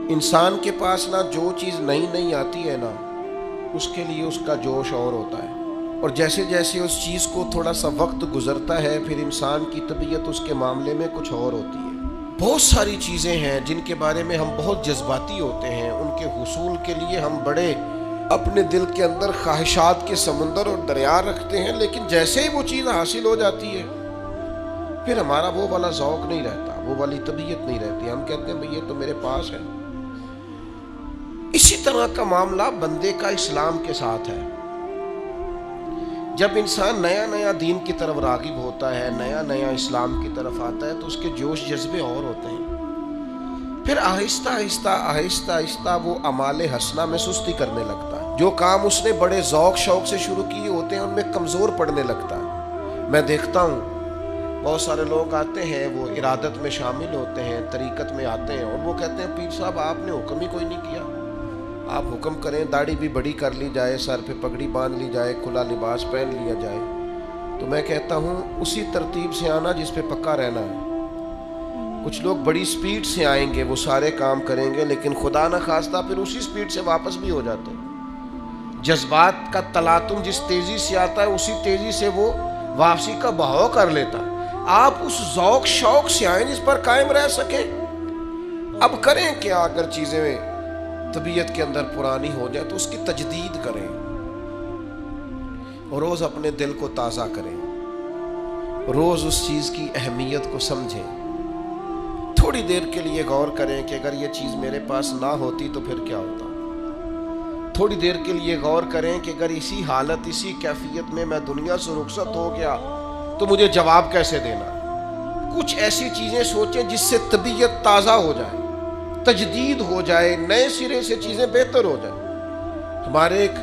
انسان کے پاس نا جو چیز نئی نئی آتی ہے نا، اس کے لیے اس کا جوش اور ہوتا ہے، اور جیسے جیسے اس چیز کو تھوڑا سا وقت گزرتا ہے پھر انسان کی طبیعت اس کے معاملے میں کچھ اور ہوتی ہے۔ بہت ساری چیزیں ہیں جن کے بارے میں ہم بہت جذباتی ہوتے ہیں، ان کے حصول کے لیے ہم بڑے اپنے دل کے اندر خواہشات کے سمندر اور دریا رکھتے ہیں، لیکن جیسے ہی وہ چیز حاصل ہو جاتی ہے پھر ہمارا وہ والا ذوق نہیں رہتا، وہ والی طبیعت نہیں رہتی، ہم کہتے ہیں بھئی یہ تو میرے پاس ہے۔ اسی طرح کا معاملہ بندے کا اسلام کے ساتھ ہے۔ جب انسان نیا نیا دین کی طرف راغب ہوتا ہے، نیا نیا اسلام کی طرف آتا ہے تو اس کے جوش جذبے اور ہوتے ہیں، پھر آہستہ آہستہ آہستہ آہستہ وہ اعمال حسنہ میں سستی کرنے لگتا ہے، جو کام اس نے بڑے ذوق شوق سے شروع کیے ہوتے ہیں ان میں کمزور پڑنے لگتا ہے۔ میں دیکھتا ہوں بہت سارے لوگ آتے ہیں، وہ ارادت میں شامل ہوتے ہیں، طریقت میں آتے ہیں، اور وہ کہتے ہیں پیر صاحب آپ نے حکم ہی کوئی نہیں کیا، آپ حکم کریں داڑھی بھی بڑی کر لی جائے، سر پہ پگڑی باندھ لی جائے، کھلا لباس پہن لیا جائے۔ تو میں کہتا ہوں اسی ترتیب سے آنا جس پہ پکا رہنا ہے۔ کچھ لوگ بڑی سپیڈ سے آئیں گے، وہ سارے کام کریں گے، لیکن خدا نہ خواستہ پھر اسی سپیڈ سے واپس بھی ہو جاتے ہیں۔ جذبات کا تلاطم جس تیزی سے آتا ہے اسی تیزی سے وہ واپسی کا بہاؤ کر لیتا ہے۔ آپ اس ذوق شوق سے آئیں جس پر قائم رہ سکیں۔ اب کریں کیا؟ اگر چیزیں طبیعت کے اندر پرانی ہو جائے تو اس کی تجدید کریں، اور روز اپنے دل کو تازہ کریں، روز اس چیز کی اہمیت کو سمجھیں، تھوڑی دیر کے لیے غور کریں کہ اگر یہ چیز میرے پاس نہ ہوتی تو پھر کیا ہوتا۔ تھوڑی دیر کے لیے غور کریں کہ اگر اسی حالت اسی کیفیت میں میں دنیا سے رخصت ہو گیا تو مجھے جواب کیسے دینا۔ کچھ ایسی چیزیں سوچیں جس سے طبیعت تازہ ہو جائے، تجدید ہو جائے، نئے سرے سے چیزیں بہتر ہو جائیں۔ ہمارے ایک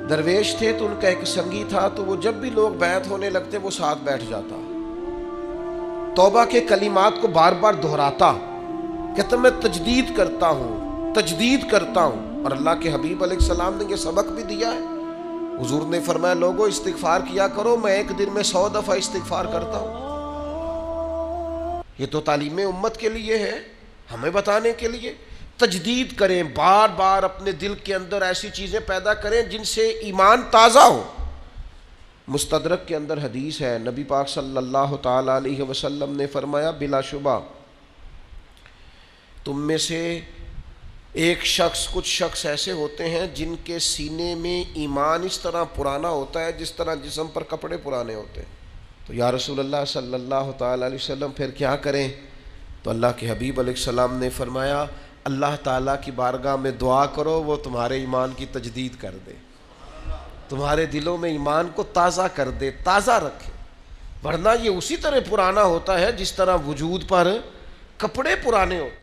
درویش تھے تو ان کا ایک سنگی تھا، تو وہ جب بھی لوگ بیعت ہونے لگتے وہ ساتھ بیٹھ جاتا، توبہ کے کلمات کو بار بار دہراتا، کہتا میں تجدید کرتا ہوں، تجدید کرتا ہوں۔ اور اللہ کے حبیب علیہ السلام نے یہ سبق بھی دیا ہے۔ حضور نے فرمایا لوگوں استغفار کیا کرو، میں ایک دن میں 100 دفعہ استغفار کرتا ہوں۔ یہ تو تعلیم امت کے لیے ہے، ہمیں بتانے کے لیے۔ تجدید کریں، بار بار اپنے دل کے اندر ایسی چیزیں پیدا کریں جن سے ایمان تازہ ہو۔ مستدرک کے اندر حدیث ہے، نبی پاک صلی اللہ تعالی علیہ وسلم نے فرمایا بلا شبہ تم میں سے کچھ شخص ایسے ہوتے ہیں جن کے سینے میں ایمان اس طرح پرانا ہوتا ہے جس طرح جسم پر کپڑے پرانے ہوتے ہیں۔ تو یا رسول اللہ صلی اللہ تعالی علیہ وسلم پھر کیا کریں؟ تو اللہ کے حبیب علیہ السلام نے فرمایا اللہ تعالیٰ کی بارگاہ میں دعا کرو وہ تمہارے ایمان کی تجدید کر دے، تمہارے دلوں میں ایمان کو تازہ کر دے، تازہ رکھے، ورنہ یہ اسی طرح پرانا ہوتا ہے جس طرح وجود پر کپڑے پرانے ہوتے ہیں۔